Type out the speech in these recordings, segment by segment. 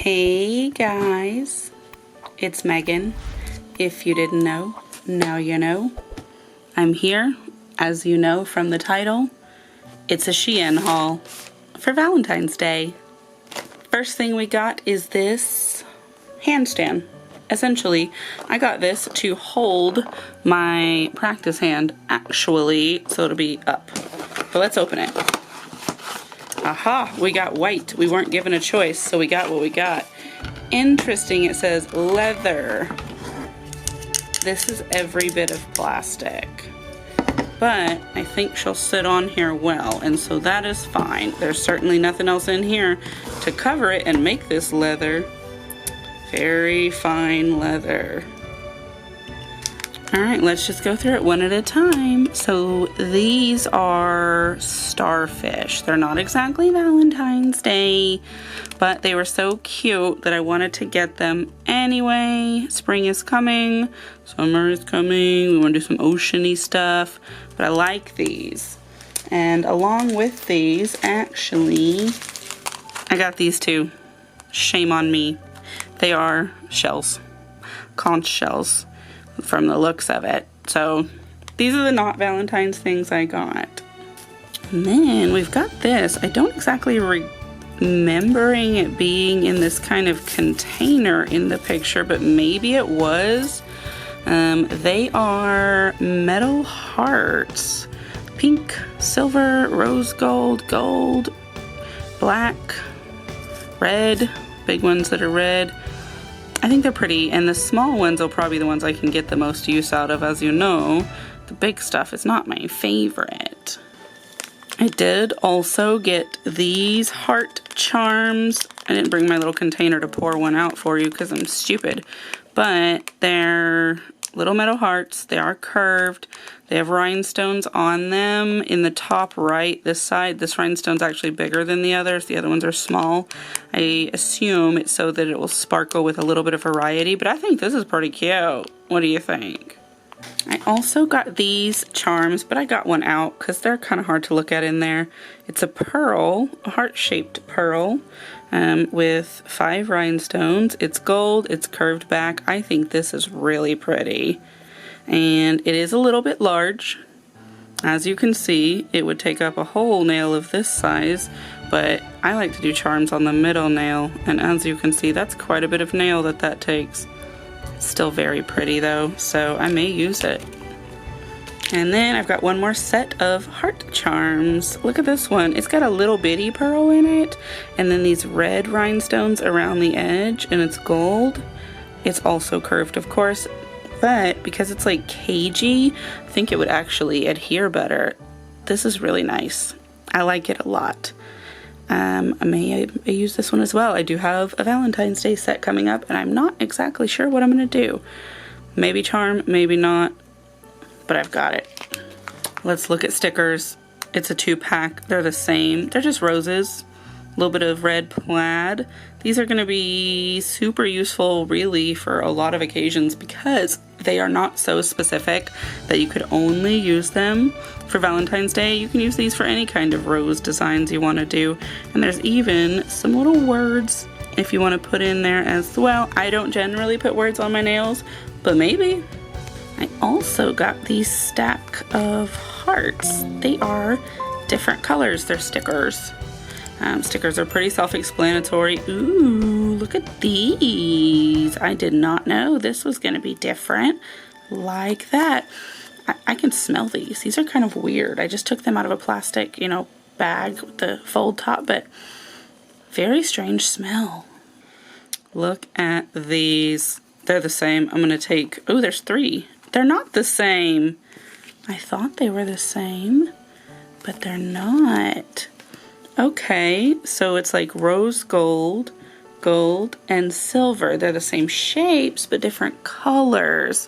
Hey guys, it's Megan. If you didn't know, now you know. I'm here, as you know from the title. It's a Shein haul for Valentine's Day. First thing we got is this handstand. Essentially, I got this to hold my practice hand, actually, so it'll be up. But let's open it. Aha, we got white. We weren't given a choice, so we got what we got. Interesting, it says leather. This is every bit of plastic. But I think she'll sit on here well, and so that is fine. There's certainly nothing else in here to cover it and make this leather. Very fine leather. Alright, let's just go through it one at a time. So these are starfish. They're not exactly Valentine's Day, but they were so cute that I wanted to get them anyway. Spring is coming, summer is coming, we want to do some oceany stuff, but I like these. And along with these, actually, I got these two. Shame on me. They are shells, conch shells, from the looks of it. So these are the not Valentine's things I got. And then we've got this. I don't exactly remembering it being in this kind of container in the picture, but maybe it was. They are metal hearts. Pink, silver, rose gold, gold, black, red, big ones that are red. I think they're pretty, and the small ones are probably the ones I can get the most use out of. As you know, the big stuff is not my favorite. I did also get these heart charms. I didn't bring my little container to pour one out for you because I'm stupid, but they're little metal hearts. They are curved. They have rhinestones on them. In the top right, this side, this rhinestone's actually bigger than the others. The other ones are small. I assume it's so that it will sparkle with a little bit of variety, but I think this is pretty cute. What do you think? I also got these charms, but I got one out because they're kind of hard to look at in there. It's a pearl, a heart-shaped pearl, with 5 rhinestones. It's gold, it's curved back. I think this is really pretty. And it is a little bit large. As you can see, it would take up a whole nail of this size, but I like to do charms on the middle nail, and as you can see, that's quite a bit of nail that takes. It's still very pretty though, so I may use it. And then I've got one more set of heart charms. Look at this one. It's got a little bitty pearl in it, and then these red rhinestones around the edge, and it's gold. It's also curved, of course, but because it's like cagey, I think it would actually adhere better. This is really nice. I like it a lot. I may use this one as well. I do have a Valentine's Day set coming up, and I'm not exactly sure what I'm going to do. Maybe charm, maybe not, but I've got it. Let's look at stickers. It's a 2-pack. They're the same. They're just roses. A little bit of red plaid. These are going to be super useful really for a lot of occasions because they are not so specific that you could only use them for Valentine's Day. You can use these for any kind of rose designs you want to do, and there's even some little words if you want to put in there as well. I don't generally put words on my nails, but maybe. I also got these stack of hearts. They are different colors. They're stickers. Stickers are pretty self-explanatory. Ooh, look at these. I did not know this was going to be different like that. I can smell these. These are kind of weird. I just took them out of a plastic, bag with the fold top, but very strange smell. Look at these. They're the same. I'm going to take, oh, there's 3. They're not the same. I thought they were the same, but they're not. Okay, so it's like rose gold, gold, and silver. They're the same shapes, but different colors.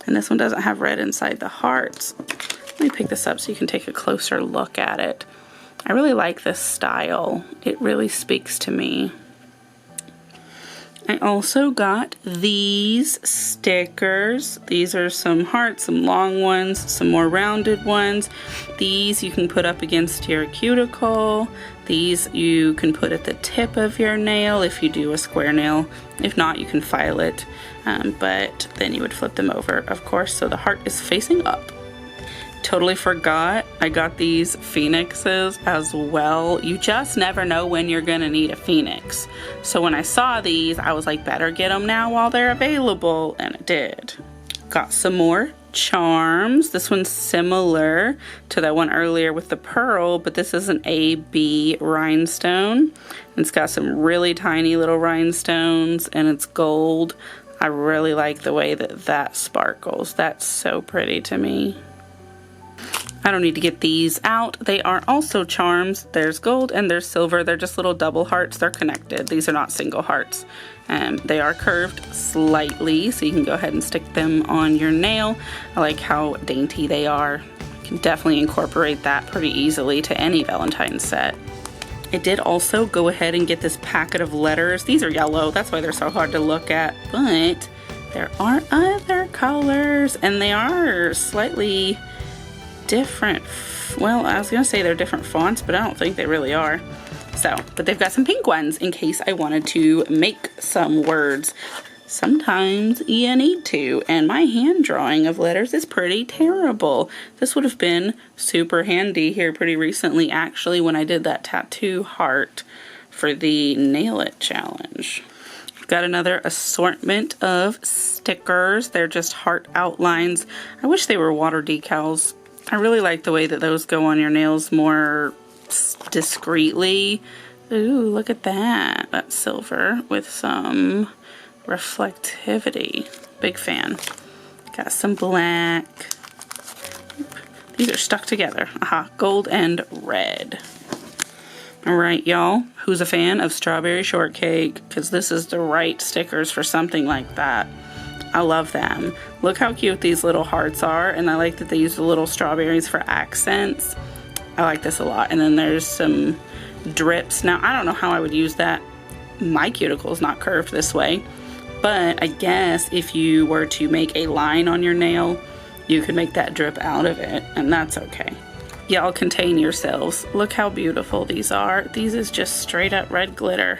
And this one doesn't have red inside the hearts. Let me pick this up so you can take a closer look at it. I really like this style. It really speaks to me. I also got these stickers. These are some hearts, some long ones, some more rounded ones. These you can put up against your cuticle. These you can put at the tip of your nail if you do a square nail. If not, you can file it. But then you would flip them over, of course, so the heart is facing up. Totally forgot I got these phoenixes as well. You just never know when you're gonna need a phoenix. So when I saw these, I was like, better get them now while they're available, and I did. Got some more charms. This one's similar to that one earlier with the pearl, but this is an AB rhinestone. It's got some really tiny little rhinestones, and it's gold. I really like the way that that sparkles. That's so pretty to me. I don't need to get these out. They are also charms. There's gold and there's silver. They're just little double hearts. They're connected. These are not single hearts. They are curved slightly, so you can go ahead and stick them on your nail. I like how dainty they are. You can definitely incorporate that pretty easily to any Valentine set. I did also go ahead and get this packet of letters. These are yellow. That's why they're so hard to look at. But there are other colors, and they are slightly different. Well, I was gonna say they're different fonts, but I don't think they really are. So, but they've got some pink ones in case I wanted to make some words. Sometimes you need to, and my hand drawing of letters is pretty terrible. This would have been super handy here pretty recently, actually, when I did that tattoo heart for the Nail It challenge. Got another assortment of stickers. They're just heart outlines. I wish they were water decals. I really like the way that those go on your nails more discreetly. Ooh, look at that. That's silver with some reflectivity. Big fan. Got some black. These are stuck together. Aha, gold and red. All right, y'all. Who's a fan of strawberry shortcake? Because this is the right stickers for something like that. I love them. Look how cute these little hearts are, and I like that they use the little strawberries for accents. I like this a lot. And then there's some drips. Now, I don't know how I would use that. My cuticle is not curved this way, but I guess if you were to make a line on your nail, you could make that drip out of it, and that's okay. Y'all contain yourselves. Look how beautiful these are. These is just straight up red glitter.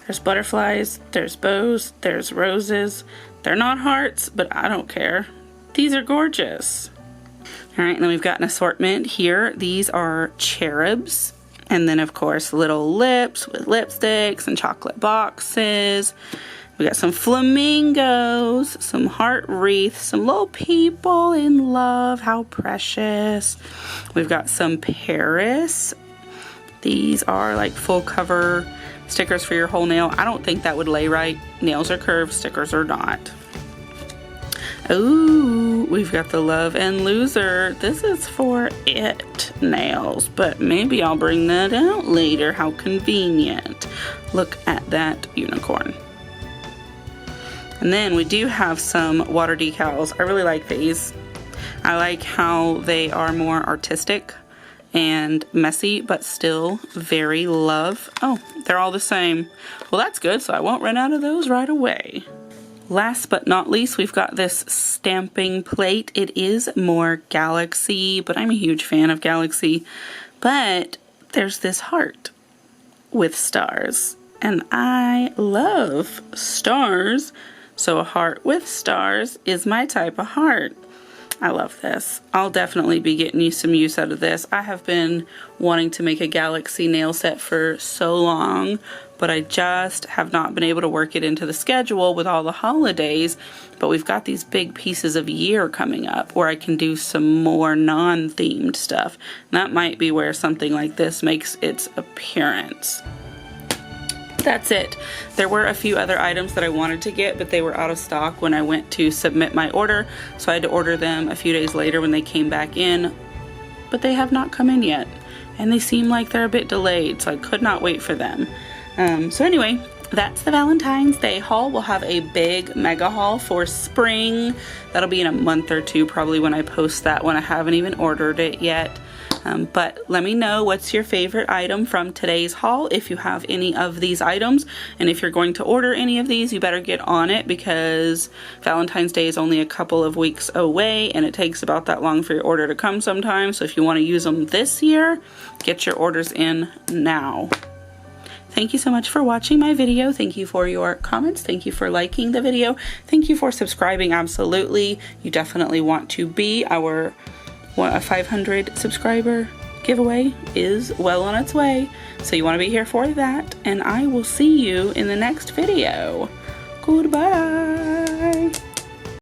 There's butterflies, there's bows, there's roses. They're not hearts, but I don't care. These are gorgeous. All right, and then we've got an assortment here. These are cherubs. And then, of course, little lips with lipsticks and chocolate boxes. We got some flamingos, some heart wreaths, some little people in love. How precious. We've got some Paris. These are like full cover stickers for your whole nail. I don't think that would lay right. Nails are curved, stickers are not. Ooh, we've got the Love and Loser. This is for it nails, but maybe I'll bring that out later. How convenient. Look at that unicorn. And then we do have some water decals. I really like these. I like how they are more artistic and messy, but still very love. Oh, they're all the same. Well, that's good, so I won't run out of those right away. Last but not least, we've got this stamping plate. It is more Galaxy, but I'm a huge fan of Galaxy. But there's this heart with stars, and I love stars, so a heart with stars is my type of heart. I love this. I'll definitely be getting you some use out of this. I have been wanting to make a Galaxy nail set for so long, but I just have not been able to work it into the schedule with all the holidays. But we've got these big pieces of year coming up where I can do some more non-themed stuff. And that might be where something like this makes its appearance. That's it. There were a few other items that I wanted to get, but they were out of stock when I went to submit my order, so I had to order them a few days later when they came back in, but they have not come in yet, and they seem like they're a bit delayed, so I could not wait for them. So anyway, that's the Valentine's Day haul. We'll have a big mega haul for spring. That'll be in a month or two probably when I post that one. I haven't even ordered it yet. But let me know what's your favorite item from today's haul if you have any of these items. And if you're going to order any of these, you better get on it because Valentine's Day is only a couple of weeks away and it takes about that long for your order to come sometimes. So if you want to use them this year, get your orders in now. Thank you so much for watching my video. Thank you for your comments. Thank you for liking the video. Thank you for subscribing. Absolutely. You definitely want to be our 500 subscriber giveaway is well on its way. So you want to be here for that. And I will see you in the next video. Goodbye.